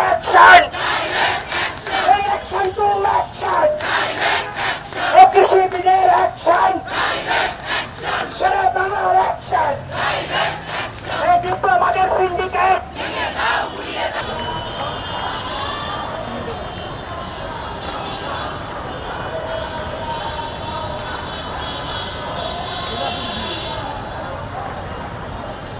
action! Action to action! কৃষিবিদের action! সারা বাংলার action! এই ডিপ্লোমাদের syndicate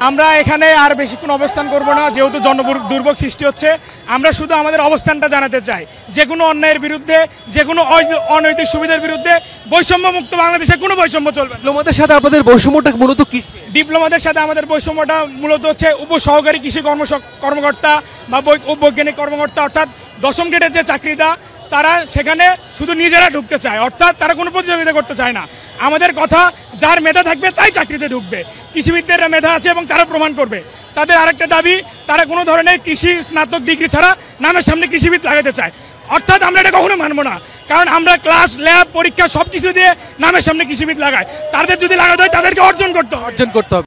আমরা এখানে আর বেশিক্ষণ অবস্থান করব না, যেহেতু জনদুর্ভোগ সৃষ্টি হচ্ছে। আমরা শুধু আমাদের অবস্থানটা জানাতে চাই, যে কোনো অন্যায়ের বিরুদ্ধে, যে কোনো অনৈতিক সুবিধার বিরুদ্ধে। বৈষম্য মুক্ত বাংলাদেশে কোনো বৈষম্য চলবে না। ডিপ্লোমাদের সাথে আপনাদের বৈষম্যটা মূলত কি? ডিপ্লোমাদের সাথে আমাদের বৈষম্যটা মূলত হচ্ছে উপসহকারী কৃষি কর্মকর্তা বা বৈজ্ঞানিক কর্মকর্তা, অর্থাৎ 10ম গ্রেডের যে চাকরিটা, তারা সেখানে শুধু নিজেরা ঢুকতে চায়, অর্থাৎ তারা কোনো প্রতিযোগিতা করতে চায় না। আমাদের কথা, যার মেধা থাকবে তাই চাকরিতে ঢুকবে। কৃষিবিদদের মেধা আছে এবং তারা প্রমাণ করবে। তাদের আরেকটা দাবি, তারা কোনো ধরনের কৃষি স্নাতক ডিগ্রি ছাড়া নামের সামনে কৃষিবিদ লাগাতে চায়। অর্থাৎ আমরা এটা কখনো মানবো না, কারণ আমরা ক্লাস, ল্যাব, পরীক্ষা সব কিছু দিয়ে নামের সামনে কৃষিবিদ লাগাই। তাদের যদি লাগাতে হয় তাদেরকে অর্জন করতে হবে।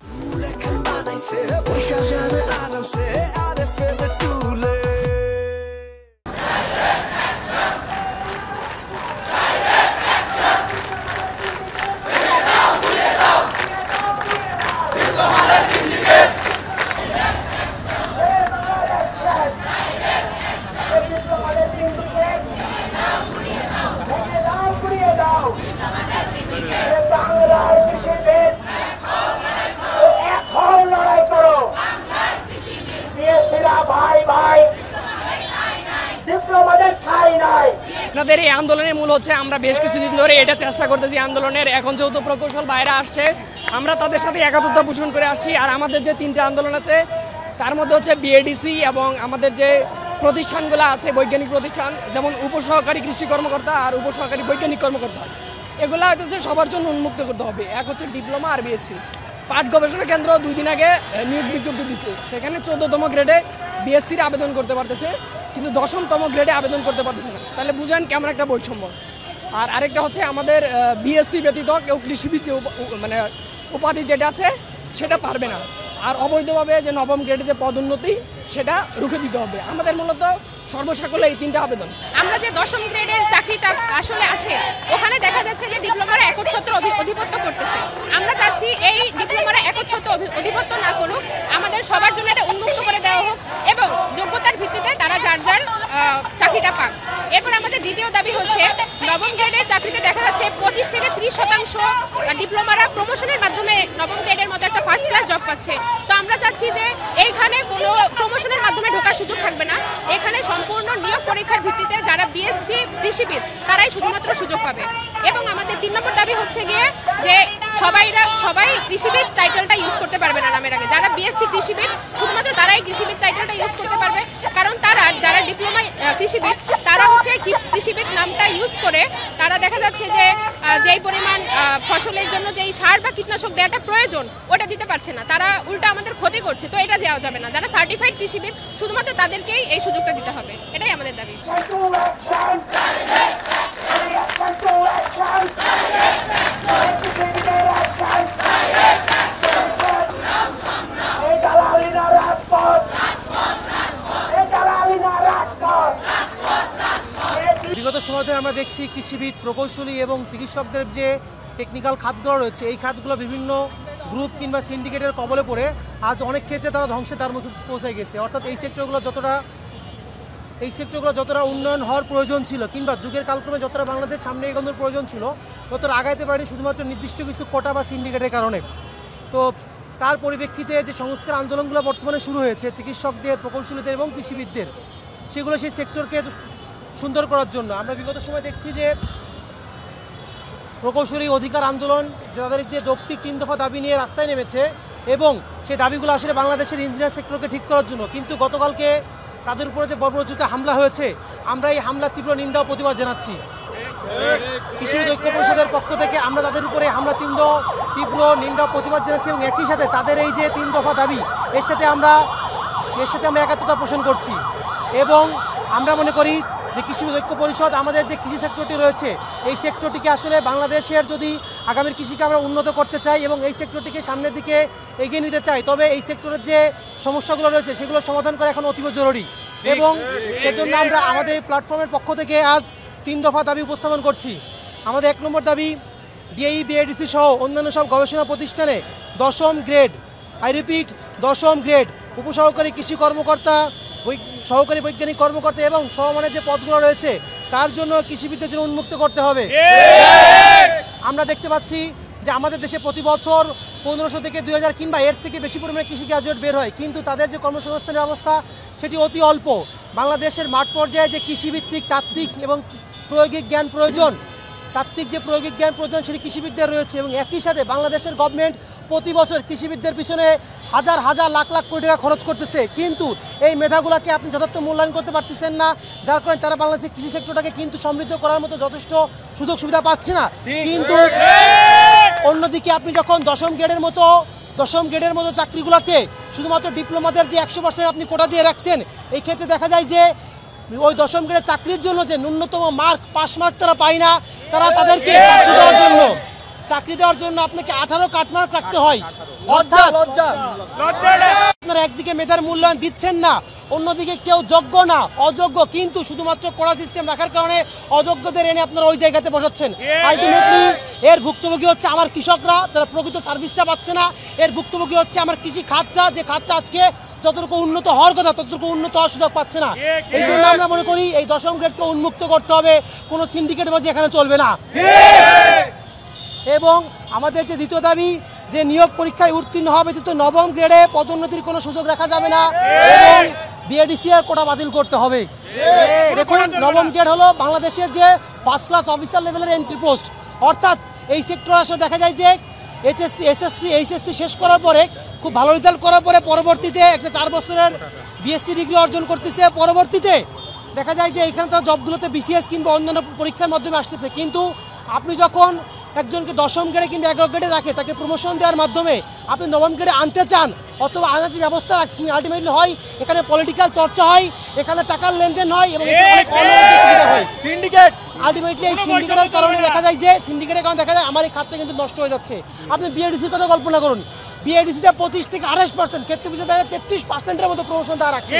আপনাদের এই আন্দোলনের মূল হচ্ছে, আমরা বেশ কিছুদিন ধরে এটা চেষ্টা করতেছি আন্দোলনের। এখন যেহেতু প্রকৌশল বাইরে আসছে, আমরা তাদের সাথে একাত্মতা পোষণ করে আসছি। আর আমাদের যে 3টা আন্দোলন আছে, তার মধ্যে হচ্ছে বিএডিসি এবং আমাদের যে প্রতিষ্ঠানগুলো আছে, বৈজ্ঞানিক প্রতিষ্ঠান, যেমন উপসহকারী কৃষি কর্মকর্তা আর উপসহকারী বৈজ্ঞানিক কর্মকর্তা, এগুলো হচ্ছে সবার জন্য উন্মুক্ত করতে হবে। এক হচ্ছে ডিপ্লোমা আর বিএসসি। পাট গবেষণা কেন্দ্র 2 দিন আগে নিয়োগ বিজ্ঞপ্তি দিচ্ছে, সেখানে 14তম গ্রেডে বিএসসির আবেদন করতে পারতেছে, কিন্তু 10তম গ্রেডে আবেদন করতে পারতেছে না। তাহলে বুঝেন কেমন একটা বৈষম্য। আর আরেকটা হচ্ছে, আমাদের বিএসসি ব্যতীত কেউ কৃষিবিদ যে মানে উপাধি যেটা আছে সেটা পারবে না। আর অবৈধভাবে যে 9ম গ্রেডে যে পদোন্নতি, সেটা রুখে দিতে হবে। আমাদের মূলত সর্বসাকল্যে এই 3টা আবেদন। আমরা যে 10ম গ্রেডের চাকরিটা আসলে আছে, ওখানে দেখা যাচ্ছে যে ডিপ্লোমারা একচ্ছত্র অধিপত্য করতেছে। আমরা চাচ্ছি এই ডিপ্লোমারা একচ্ছত্র অধিপত্য না করুক, আমাদের সবার জন্য এটা উন্মুক্ত করে দেওয়া হোক এবং যোগ্যতার ভিত্তিতে তারা যার যার চাকরিটা পাক। এরপর আমাদের দ্বিতীয় দাবি হচ্ছে, 9ম গ্রেডের চাকরিতে দেখা যাচ্ছে 25 থেকে 30% ডিপ্লোমারা প্রমোশনের মাধ্যমে 9ম গ্রেডের মতো একটা ফার্স্ট ক্লাস জব পাচ্ছে। তো আমরা চাচ্ছি যে এইখানে কোনো প্রমোশনের মাধ্যমে ঢোকার সুযোগ থাকবে না। এখানে সম্পূর্ণ নিয়োগ পরীক্ষার ভিত্তিতে যারা বিএসসি কৃষিবিদ, তারাই শুধুমাত্র সুযোগ পাবে। এবং আমাদের 3 নম্বর দাবি হচ্ছে গিয়ে যে সবাই কৃষিবিদ টাইটেলটা ইউজ করতে পারবে না নামের আগে। যারা বিএসসি কৃষিবিদ, শুধুমাত্র তারাই কৃষিবিদ টাইটেলটা ইউজ করতে পারবে। কারণ যারা ডিপ্লোমা কৃষিবিদ, তারা হচ্ছে কৃষিবিদ নামটা ইউজ করে তারা দেখা যাচ্ছে যে যেই পরিমাণ ফসলের জন্য যেই সার বা কীটনাশক দেওয়াটা প্রয়োজন, ওটা দিতে পারছে না। তারা উল্টা আমাদের ক্ষতি করছে। তো এটা দেওয়া যাবে না। যারা সার্টিফাইড কৃষিবিদ, শুধুমাত্র তাদেরকেই এই সুযোগটা দিতে হবে। এটাই আমাদের দাবি। বিগত সময়তে আমরা দেখছি কৃষিবিদ, প্রকৌশলী এবং চিকিৎসকদের যে টেকনিক্যাল খাতগুলো রয়েছে, এই খাতগুলো বিভিন্ন গ্রুপ কিংবা সিন্ডিকেটের কবলে পড়ে আজ অনেক ক্ষেত্রে তারা ধ্বংসের দ্বার মুখে পৌঁছে গেছে। অর্থাৎ এই সেক্টরগুলো যতটা উন্নয়ন হওয়ার প্রয়োজন ছিল কিংবা যুগের কালক্রমে যতটা বাংলাদেশ সামনে এগোনোর প্রয়োজন ছিল, ততটা আগাইতে পারেনি শুধুমাত্র নির্দিষ্ট কিছু কোটা বা সিন্ডিকেটের কারণে। তো তার পরিপ্রেক্ষিতে যে সংস্কার আন্দোলনগুলো বর্তমানে শুরু হয়েছে চিকিৎসকদের, প্রকৌশলীদের এবং কৃষিবিদদের, সেগুলো সেই সেক্টরকে সুন্দর করার জন্য। আমরা বিগত সময় দেখছি যে প্রকৌশলী অধিকার আন্দোলন যাদের যে যৌক্তিক 3 দফা দাবি নিয়ে রাস্তায় নেমেছে এবং সেই দাবিগুলো আসলে বাংলাদেশের ইঞ্জিনিয়ার সেক্টরকে ঠিক করার জন্য, কিন্তু গতকালকে তাদের উপরে যে বর্বরোচিত হামলা হয়েছে, আমরা এই হামলার তীব্র নিন্দা ও প্রতিবাদ জানাচ্ছি। কৃষিবিদ ঐক্য পরিষদের পক্ষ থেকে আমরা তাদের উপরে হামলা তীব্র নিন্দা ও প্রতিবাদ জানাচ্ছি এবং একই সাথে তাদের এই যে 3 দফা দাবি, এর সাথে আমরা একাত্মতা পোষণ করছি। এবং আমরা মনে করি যে কৃষিবিদ ঐক্য পরিষদ আমাদের যে কৃষি সেক্টরটি রয়েছে, এই সেক্টরটিকে আসলে বাংলাদেশের যদি আগামীর কৃষিকে আমরা উন্নত করতে চাই এবং এই সেক্টরটিকে সামনের দিকে এগিয়ে নিতে চাই, তবে এই সেক্টরের যে সমস্যাগুলো রয়েছে সেগুলোর সমাধান করা এখন অতীব জরুরি। এবং সেজন্য আমরা আমাদের প্ল্যাটফর্মের পক্ষ থেকে আজ 3 দফা দাবি উপস্থাপন করছি। আমাদের 1 নম্বর দাবি, ডিএই বিএডিসি সহ অন্যান্য সব গবেষণা প্রতিষ্ঠানে 10ম গ্রেড, আই রিপিট 10ম গ্রেড উপসহকারী কৃষি কর্মকর্তা, সহকারী বৈজ্ঞানিক কর্মকর্তা এবং সমমানের যে পদগুলো রয়েছে তার জন্য কৃষিবিদদের জন্য উন্মুক্ত করতে হবে। আমরা দেখতে পাচ্ছি যে আমাদের দেশে প্রতি বছর 1500 থেকে 2000 কিংবা এর থেকে বেশি পরিমাণে কৃষি গ্রাজুয়েট বের হয়, কিন্তু তাদের যে কর্মসংস্থানের ব্যবস্থা সেটি অতি অল্প। বাংলাদেশের মাঠ পর্যায়ে যে কৃষিভিত্তিক তাত্ত্বিক এবং প্রায়োগিক জ্ঞান প্রয়োজন, সেটি কৃষিবিদদের রয়েছে এবং একই সাথে বাংলাদেশের গভর্নমেন্ট প্রতি বছর কৃষিবিদদের পিছনে হাজার হাজার লাখ লাখ কোটি টাকা খরচ করতেছে, কিন্তু এই মেধাগুলোকে আপনি যথার্থ মূল্যায়ন করতে পারতেছেন না, যার কারণে তারা বাংলাদেশের কৃষি সেক্টরটাকে কিন্তু সমৃদ্ধ করার মতো যথেষ্ট সুযোগ সুবিধা পাচ্ছে না। কিন্তু অন্যদিকে আপনি যখন 10ম গ্রেডের মতো চাকরিগুলোতে শুধুমাত্র ডিপ্লোমাদের যে 100% আপনি কোটা দিয়ে রাখছেন, এই ক্ষেত্রে দেখা যায় যে ওই 10ম গ্রেডের চাকরির জন্য যে ন্যূনতম পাস মার্ক তারা পায় না, তারা তাদেরকে চাকরি দেওয়ার জন্য আপনাকে 18 কাটমার্ক রাখতে হয়। অর্থাৎ আপনারা একদিকে মেধার মূল্যায়ন দিচ্ছেন না, অন্যদিকে কেউ যোগ্য না অযোগ্য, কিন্তু শুধুমাত্র কোটা সিস্টেম রাখার কারণে অযোগ্যদের এনে আপনারা ওই জায়গাতে বসাচ্ছেন। আলটিমেটলি এর ভুক্তভোগী হচ্ছে আমার কৃষকরা, তারা প্রকৃত সার্ভিসটা পাচ্ছে না। এর ভুক্তভোগী হচ্ছে আমার কৃষি খাতটা, যে খাতটা আজকে যতটুকু উন্নত হওয়ার কথা ততটুকু উন্নত হওয়ার সুযোগ পাচ্ছে না। এই জন্য আমরা মনে করি এই 10ম গ্রেডকে উন্মুক্ত করতে হবে, কোনো সিন্ডিকেটবাজি এখানে চলবে না। এবং আমাদের যে দ্বিতীয় দাবি, যে নিয়োগ পরীক্ষায় উত্তীর্ণ হবে ব্যতীত 9ম গ্রেডে পদোন্নতির কোনো সুযোগ রাখা যাবে না এবং বিএডিসি এর কোটা বাতিল করতে হবে। দেখুন, 9ম গ্রেড হলো বাংলাদেশের যে ফার্স্ট ক্লাস অফিসার লেভেলের এন্ট্রি পোস্ট, অর্থাৎ এই সেক্টর আসলে দেখা যায় যে এইচএসসি শেষ করার পরে খুব ভালো রেজাল্ট করার পরে পরবর্তীতে একটা 4 বছরের বিএসসি ডিগ্রি অর্জন করতেছে, পরবর্তীতে দেখা যায় যে এখানে তারা জবগুলোতে বিসিএস কিংবা অন্যান্য পরীক্ষার মাধ্যমে আসতেছে। কিন্তু আপনি যখন একজনকে 10ম গ্রেডে কিংবা 11 গ্রেডে রাখে তাকে প্রমোশন দেওয়ার মাধ্যমে আপনি 9ম গ্রেডে আনতে চান অথবা আনার যে ব্যবস্থা রাখছেন, আলটিমেটলি হয় এখানে পলিটিক্যাল চর্চা হয়, এখানে টাকার লেনদেন হয় এবং অনেক অনৈতিক সুবিধা হয়। সিন্ডিকেট আলটিমেটলি এই সিন্ডিকেটের কারণে দেখা যায় আমার এই খাতটা কিন্তু নষ্ট হয়ে যাচ্ছে। আপনি বিএডিসির কথা কল্পনা করুন, বিএডিসিতে 25 থেকে 28%, ক্ষেত্রে পিছিয়ে দেখা 33%-এর মতো প্রমোশন দেওয়া রাখছে।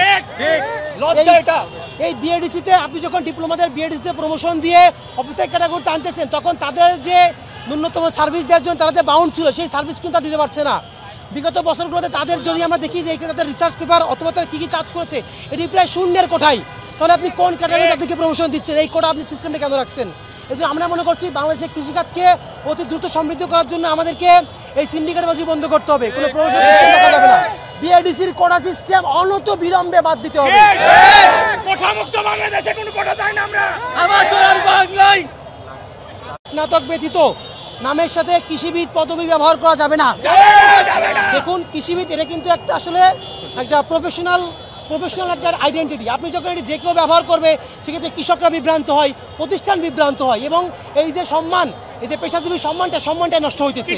এই বিএডিসিতে আপনি যখন ডিপ্লোমাদের বিএডিসিতে প্রমোশন দিয়ে অফিসার ক্যাটাগরিতে আনতেছেন, তখন তাদের যে ন্যূনতম সার্ভিস দেওয়ার জন্য তারা যে বাউন্ড ছিল, সেই সার্ভিস কিন্তু তারা দিতে পারছে না। বিগত বছরগুলোতে তাদের যদি আমরা দেখি যে এখানে তাদের রিসার্চ পেপার অথবা তারা কী কাজ করেছে, এটি প্রায় শূন্যের কোঠায়, তাহলে আপনি কোন ক্যাটাগরি তাদেরকে প্রমোশন দিচ্ছেন? এই কোটা আপনি সিস্টেমটা কেন রাখছেন? এই জন্য আমরা মনে করছি বাংলাদেশের কৃষিখাতকে অতি দ্রুত সমৃদ্ধ করার জন্য আমাদেরকে এই সিন্ডিকেটবাজি বন্ধ করতে হবে, কোনো প্রমোশন সিস্টেম রাখা যাবে না। বিএডিসির কোটা সিস্টেম অনত বিলম্বে বাদ দিতে হবে। স্নাতক ব্যতীত নামের সাথে কৃষিবিদ পদবি ব্যবহার করা যাবে না। দেখুন, কৃষিবিদ এটা কিন্তু একটা আসলে একটা প্রফেশনাল একটা আইডেন্টিটি। আপনি যখন এটি যে কেউ ব্যবহার করবে সেক্ষেত্রে কৃষকরা বিভ্রান্ত হয়, প্রতিষ্ঠান বিভ্রান্ত হয় এবং এই যে সম্মান, এই যে পেশাজীবী সম্মানটা নষ্ট হইতেছে।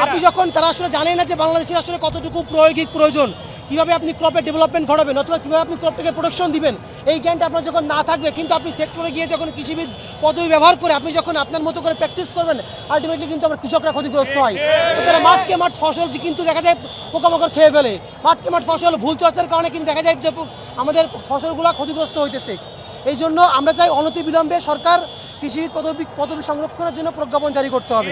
আপনি যখন তারা আসলে জানেন না যে বাংলাদেশের আসলে কতটুকু প্রায়োগিক প্রয়োজন, কীভাবে আপনি ক্রপের ডেভেলপমেন্ট ঘটাবেন অথবা কীভাবে আপনি ক্রপটাকে প্রোটেকশন দিবেন, এই জ্ঞানটা আপনার যখন না থাকবে, কিন্তু আপনি সেক্টরে গিয়ে যখন কৃষিবিদ পদবি ব্যবহার করে আপনি যখন আপনার মতো করে প্র্যাকটিস করবেন, আলটিমেটলি কিন্তু আমার কৃষকরা ক্ষতিগ্রস্ত হয়। তারা মাঠকে মাঠ ফসল কিন্তু দেখা যায় পোকামাকড় খেয়ে ফেলে, মাঠকে মাঠ ফসল ভুল চর্চার কারণে কিন্তু দেখা যায় যে আমাদের ফসলগুলো ক্ষতিগ্রস্ত হইতেছে। এই জন্য আমরা চাই অনতিবিলম্বে সরকার কৃষিবিদ পদবি সংরক্ষণের জন্য প্রজ্ঞাপন জারি করতে হবে।